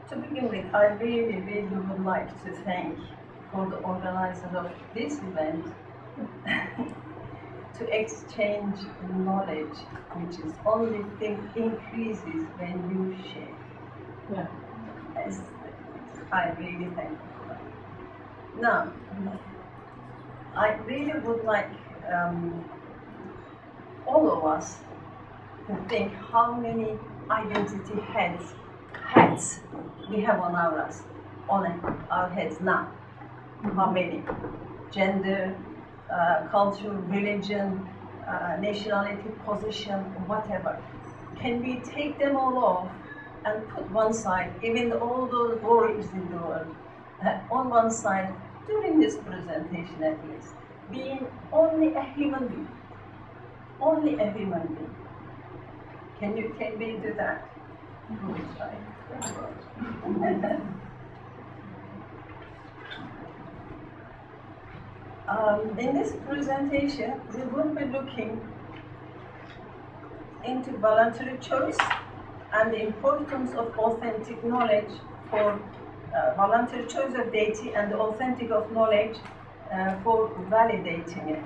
To begin with, I really, really would like to thank for the organizer of this event to exchange knowledge, which is only thing increases when you share. Yeah. Yes, I really thank you for that. Now, I really would like all of us to think how many identity hats we have on our heads now. How many? Gender, culture, religion, nationality, position, whatever. Can we take them all off and put one side, even all those worries in the world, on one side during this presentation at least, being only a human being, only a human being. Can we do that? We try. In this presentation, we will be looking into voluntary choice and the importance of authentic knowledge for voluntary choice of deity and the authentic of knowledge for validating it.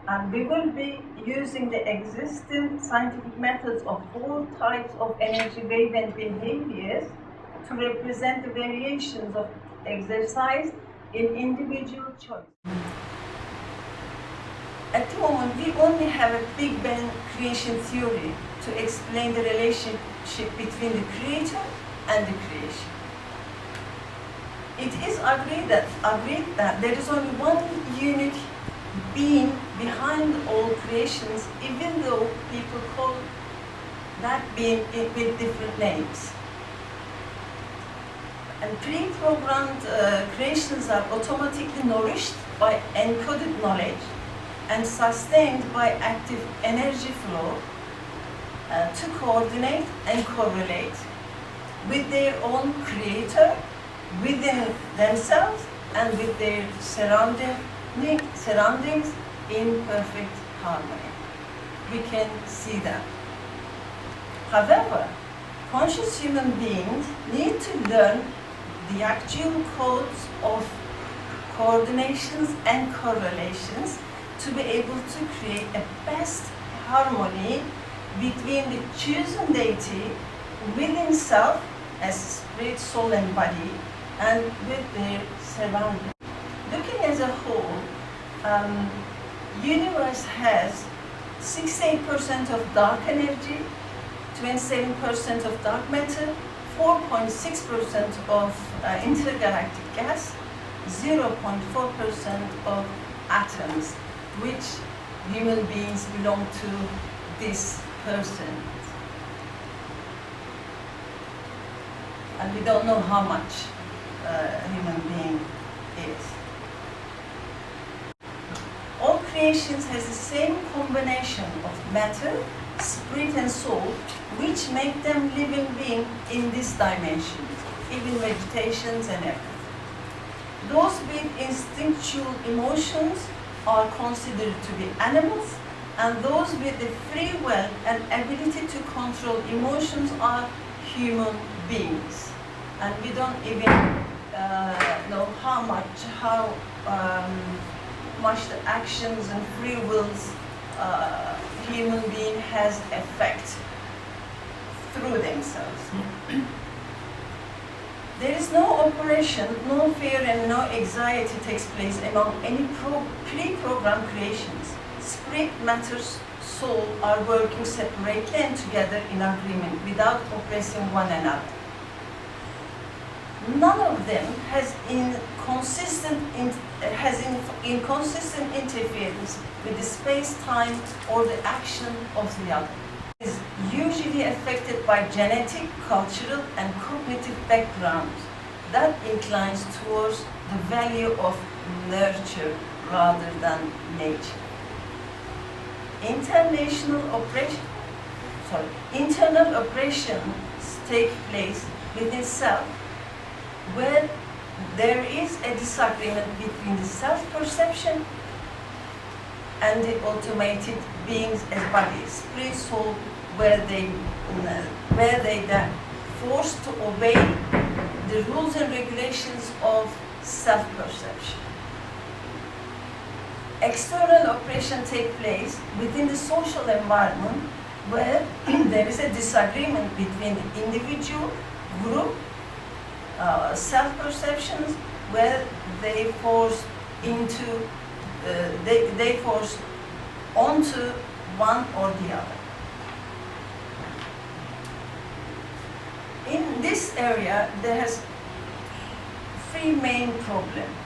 And we will be using the existing scientific methods of 4 types of energy wave and behaviors to represent the variations of exercise in individual choice. At the moment, we only have a Big Bang creation theory to explain the relationship between the creator and the creation. It is agreed that there is only one unique being behind all creations, even though people call that being with different names. And pre-programmed creations are automatically nourished by encoded knowledge and sustained by active energy flow to coordinate and correlate with their own creator, within themselves, and with their surroundings in perfect harmony. We can see that. However, conscious human beings need to learn the actual codes of coordinations and correlations to be able to create a best harmony between the chosen deity within self as spirit, soul, and body, and with their surroundings. Looking as a whole, universe has 68% of dark energy, 27% of dark matter, 4.6% of intergalactic gas, 0.4% of atoms, which human beings belong to this person. And we don't know how much a human being is. All creations has the same combination of matter, spirit, and soul, which make them living beings in this dimension, even vegetations and everything. Those with instinctual emotions are considered to be animals, and those with the free will and ability to control emotions are human beings. And we don't even know how much the actions and free wills human being has effect through themselves. There is no operation, no fear, and no anxiety takes place among any pre-programmed creations. Spirit, matter, soul are working separately and together in agreement without oppressing one another. None of them has inconsistent interference with the space-time or the action of the other. It is usually affected by genetic, cultural, and cognitive background that inclines towards the value of nurture rather than nature. Internal operations take place within self, where there is a disagreement between the self-perception and the automated beings as bodies, spirit, soul, where they forced to obey the rules and regulations of self-perception. External oppression takes place within the social environment where there is a disagreement between the individual, group, self-perceptions, where they force into, they force onto one or the other. In this area, there has three main problems.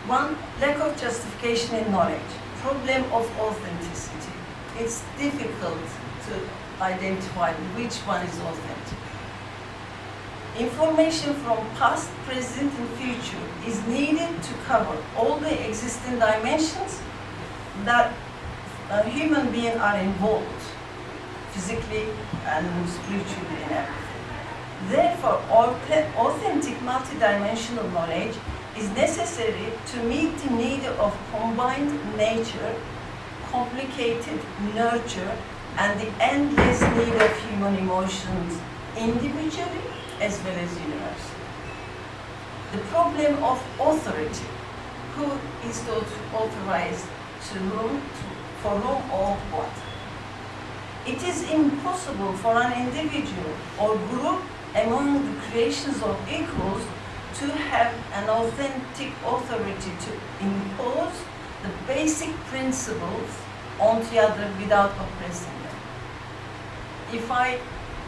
One, lack of justification in knowledge. Problem of authenticity. It's difficult to identify which one is authentic. Information from past, present, and future is needed to cover all the existing dimensions that human beings are involved, physically and spiritually in everything. Therefore, authentic multidimensional knowledge is necessary to meet the need of combined nature, complicated nurture, and the endless need of human emotions individually as well as universally. The problem of authority. Who is to authorize to whom, for whom or what? It is impossible for an individual or group among the creations of equals to have an authentic authority to impose the basic principles on the other without oppressing them. If I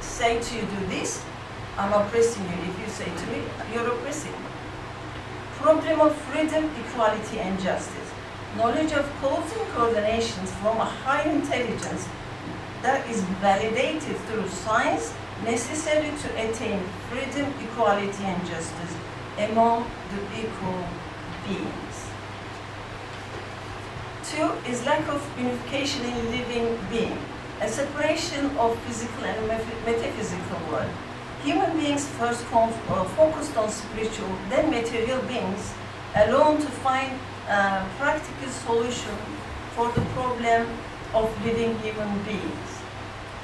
say to you, do this, I'm oppressing you. If you say to me, you're oppressing me. Problem of freedom, equality, and justice. Knowledge of codes and coordinations from a high intelligence that is validated through science necessary to attain freedom, equality, and justice among the equal beings. Two is lack of unification in living being, a separation of physical and metaphysical world. Human beings first focused on spiritual, then material beings, alone to find a practical solution for the problem of living human beings.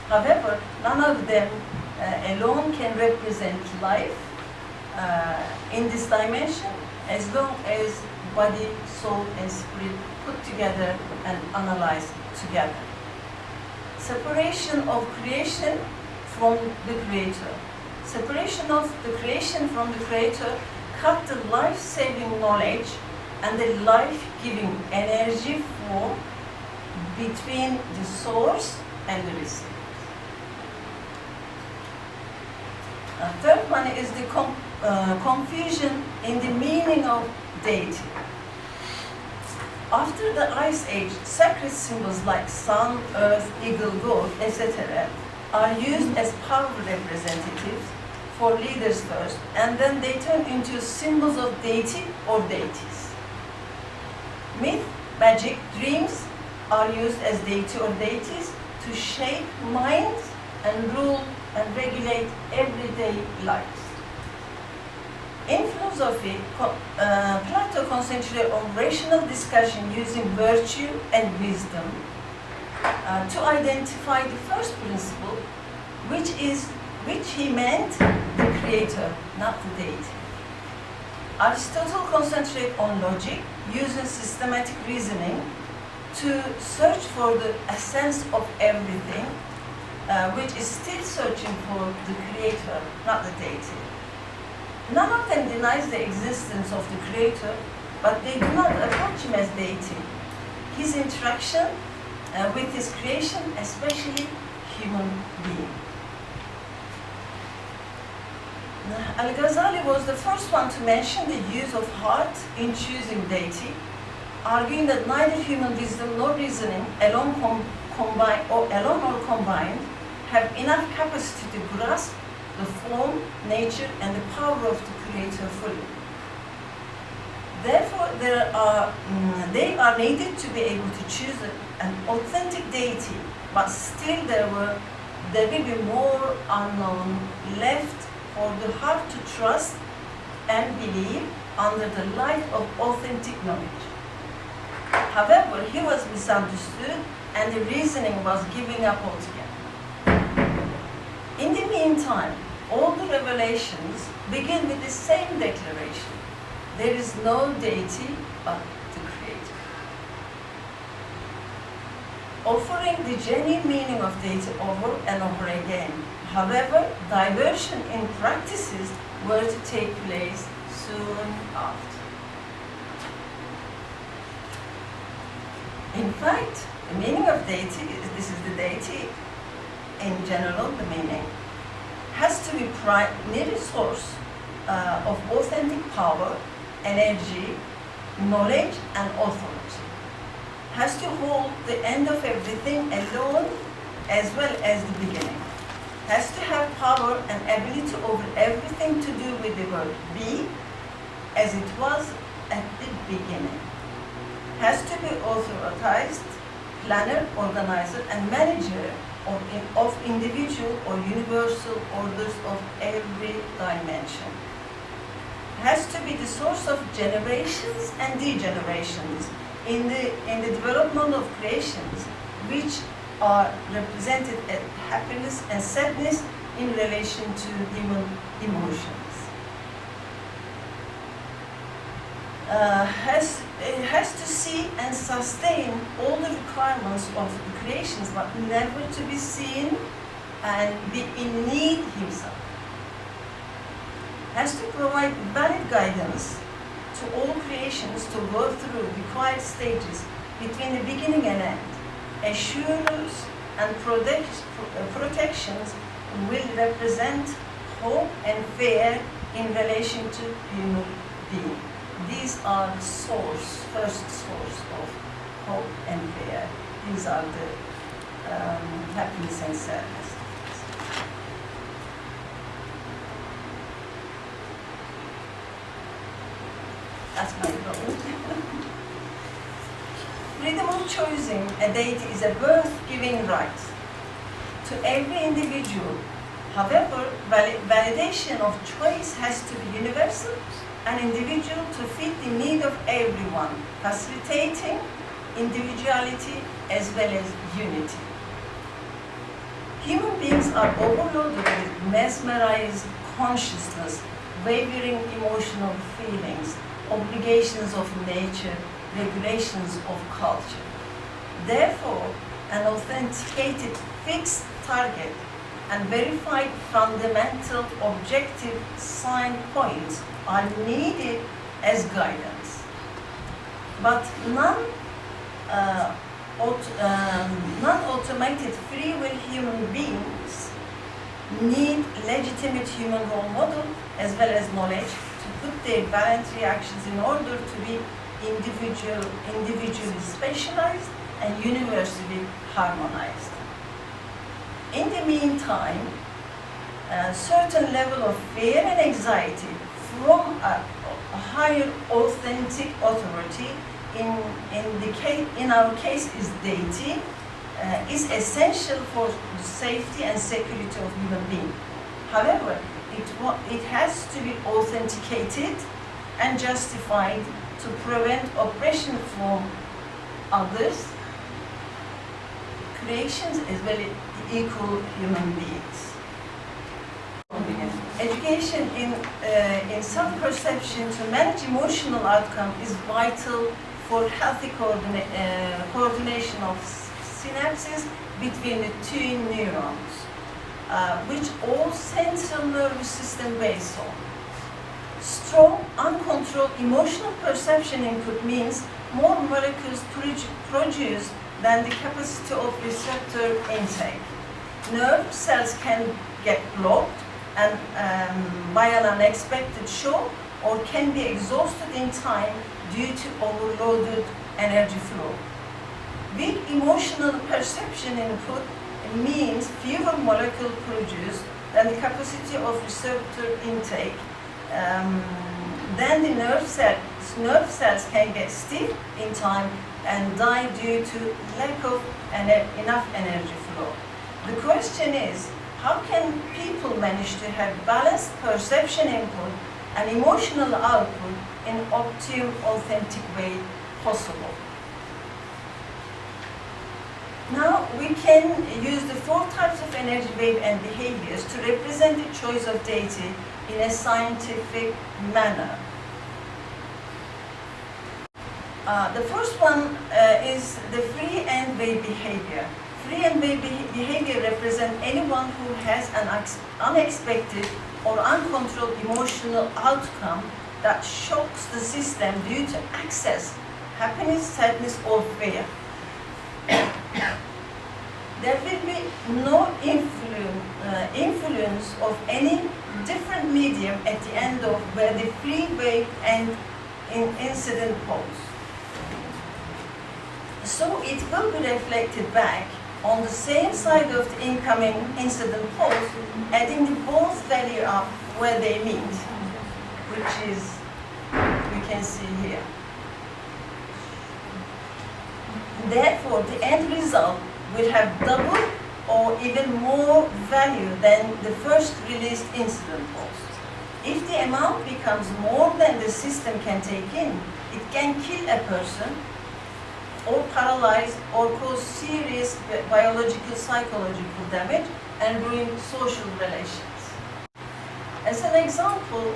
However, none of them alone can represent life in this dimension as long as body, soul, and spirit put together and analyzed together. Separation of creation from the Creator. Separation of the creation from the Creator cut the life-saving knowledge and the life-giving energy flow between the source and the receiver. Third one is the confusion in the meaning of deity. After the Ice Age, sacred symbols like sun, earth, eagle, goat, etc. are used as power representatives for leaders first, and then they turn into symbols of deity or deities. Myth, magic, dreams are used as deity or deities to shape minds and rule and regulate everyday lives. In philosophy, Plato concentrated on rational discussion using virtue and wisdom to identify the first principle, which he meant the Creator, not the deity. Aristotle concentrated on logic, using systematic reasoning to search for the essence of everything, which is still searching for the Creator, not the deity. None of them denies the existence of the Creator, but they do not approach him as deity. His interaction with his creation, especially human being. Al-Ghazali was the first one to mention the use of heart in choosing deity, arguing that neither human wisdom nor reasoning, alone or combined, have enough capacity to grasp the form, nature, and the power of the Creator fully. Therefore, they are needed to be able to choose an authentic deity, but still there will be more unknown left for the heart to trust and believe under the light of authentic knowledge. However, he was misunderstood and the reasoning was giving up altogether. time, all the revelations begin with the same declaration. There is no deity but the Creator. Offering the genuine meaning of deity over and over again. However, diversion in practices were to take place soon after. In fact, the meaning of deity, this is the deity in general, the meaning, has to be primary source of authentic power, energy, knowledge, and authority. Has to hold the end of everything alone as well as the beginning. Has to have power and ability over everything to do with the word be as it was at the beginning. Has to be authorized, planner, organizer, and manager of individual or universal orders of every dimension. Has to be the source of generations and degenerations in the development of creations, which are represented as happiness and sadness in relation to human emotions. Has to see and sustain all the requirements of the creations, but never to be seen and be in need himself. Has to provide valid guidance to all creations to go through required stages between the beginning and end. Assurance and protections will represent hope and fear in relation to human being. These are the first source of hope and fear. These are the happiness and sadness. That's my role. Freedom of choosing a deity is a birth-giving right to every individual. However, validation of choice has to be universal and individual to fit the need of everyone, facilitating individuality as well as unity. Human beings are overloaded with mesmerized consciousness, wavering emotional feelings, obligations of nature, regulations of culture. Therefore, an authenticated fixed target and verified fundamental objective sign points are needed as guidance. But non-automated free will human beings need legitimate human role model as well as knowledge to put their voluntary actions in order to be individually specialized and universally harmonized. In the meantime, a certain level of fear and anxiety from a higher authentic authority, in our case is deity, is essential for the safety and security of human being. However, it has to be authenticated and justified to prevent oppression from others, creations as well as equal human beings. Education in self-perception to manage emotional outcome is vital for healthy coordination of synapses between the two neurons, which all central nervous system based on. Strong, uncontrolled emotional perception input means more molecules produced than the capacity of receptor intake. Nerve cells can get blocked and by an unexpected shock, or can be exhausted in time due to overloaded energy flow. Weak emotional perception input means fewer molecules produced than the capacity of receptor intake. Then the nerve cells can get stiff in time and die due to lack of enough energy flow. The question is, how can people manage to have balanced perception input and emotional output in optimum, authentic way possible? Now we can use the four types of energy wave and behaviors to represent the choice of deity in a scientific manner. The first one is the free end wave behavior. Free end wave behavior represents anyone who has an unexpected or uncontrolled emotional outcome that shocks the system due to excess happiness, sadness, or fear. There will be no influence of any different medium at the end of where the free wave and incident pose. So it will be reflected back on the same side of the incoming incident pose, adding the both value up where they meet, which is, we can see here. Therefore, the end result will have double or even more value than the first released incident pose. If the amount becomes more than the system can take in, it can kill a person or paralyze or cause serious biological, psychological damage and ruin social relations. As an example,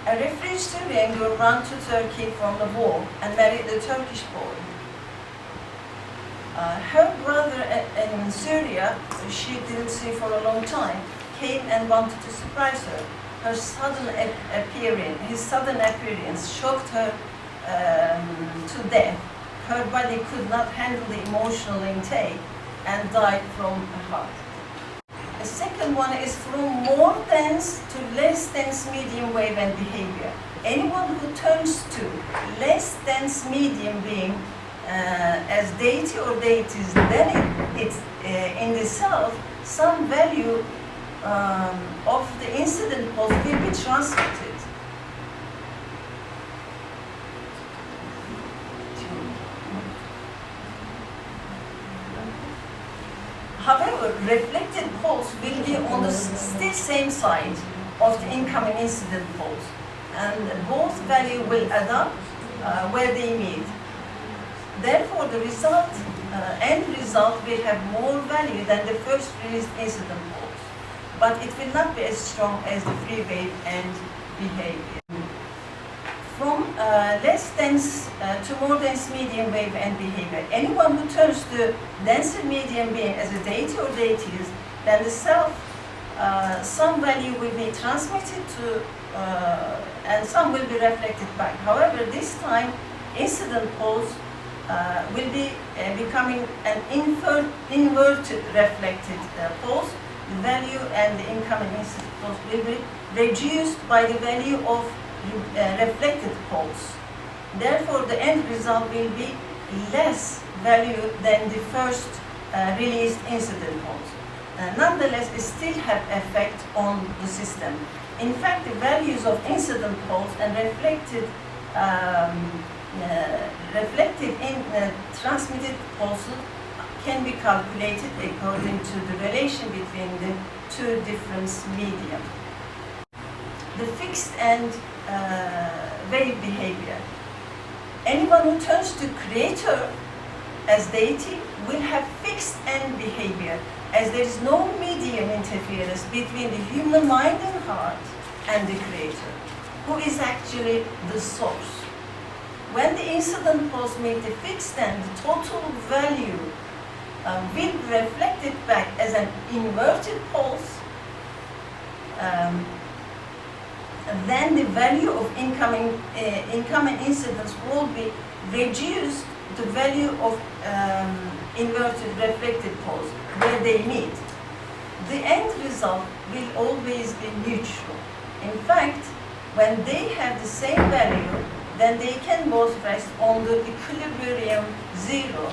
a refugee Syrian girl ran to Turkey from the war and married a Turkish boy. Her brother in Syria, she didn't see for a long time, came and wanted to surprise her. His sudden appearance shocked her to death. Her body could not handle the emotional intake and died from a heart. The second one is from more dense to less dense medium wave and behavior. Anyone who turns to less dense medium being as deity or deities, then it's in itself some value of the incident pose will be transmitted. However, reflected pulse will be on the still same side of the incoming incident pulse, and both value will add up where they meet. Therefore, the end result will have more value than the first released incident pulse, but it will not be as strong as the free wave and behavior. From less dense to more dense medium wave and behavior. Anyone who turns to denser medium being as a deity or deities, then the self, some value will be transmitted to, and some will be reflected back. However, this time, incident pose will be becoming an inverted reflected pose. The value and the incoming incident pose will be reduced by the value of reflected pulse. Therefore, the end result will be less value than the first released incident pulse. Nonetheless, it still have effect on the system. In fact, the values of incident pulse and reflected in transmitted pulses can be calculated according to the relation between the two different medium. The fixed end wave behavior. Anyone who turns to creator as deity will have fixed end behavior, as there is no medium interference between the human mind and heart and the creator, who is actually the source. When the incident pulse meets the fixed end, the total value will be reflected back as an inverted pulse. Then the value of incoming incidents will be reduced to the value of inverted reflected pulse where they meet. The end result will always be neutral. In fact, when they have the same value, then they can both rest on the equilibrium zero,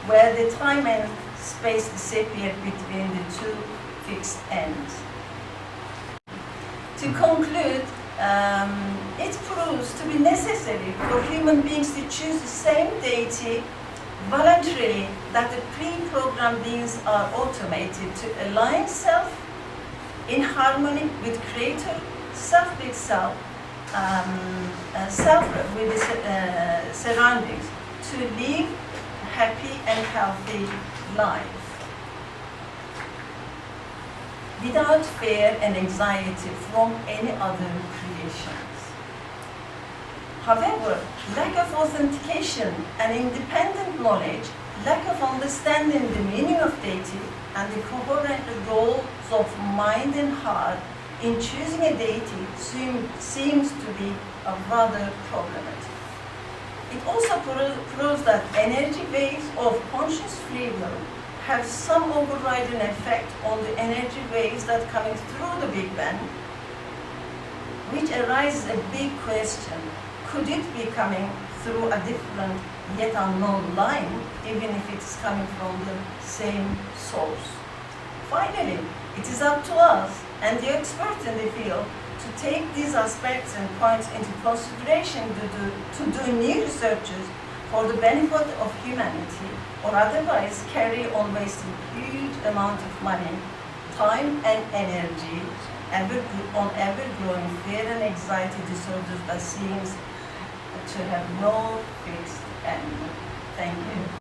where the time and space disappear between the two fixed ends. To conclude, it proves to be necessary for human beings to choose the same deity voluntarily, that the pre-programmed beings are automated to align self in harmony with creator, self with self, self with the surroundings, to live happy and healthy life without fear and anxiety from any other creations. However, lack of authentication and independent knowledge, lack of understanding the meaning of deity and the coherent roles of mind and heart in choosing a deity seems to be a rather problematic. It also proves that energy waves of conscious free will have some overriding effect on the energy waves that coming through the Big Bang, which arises a big question. Could it be coming through a different yet unknown line, even if it's coming from the same source? Finally, it is up to us and the experts in the field to take these aspects and points into consideration to do new researches for the benefit of humanity, or otherwise carry on wasting huge amount of money, time and energy on ever-growing fear and anxiety disorders that seems to have no fixed end. Thank you.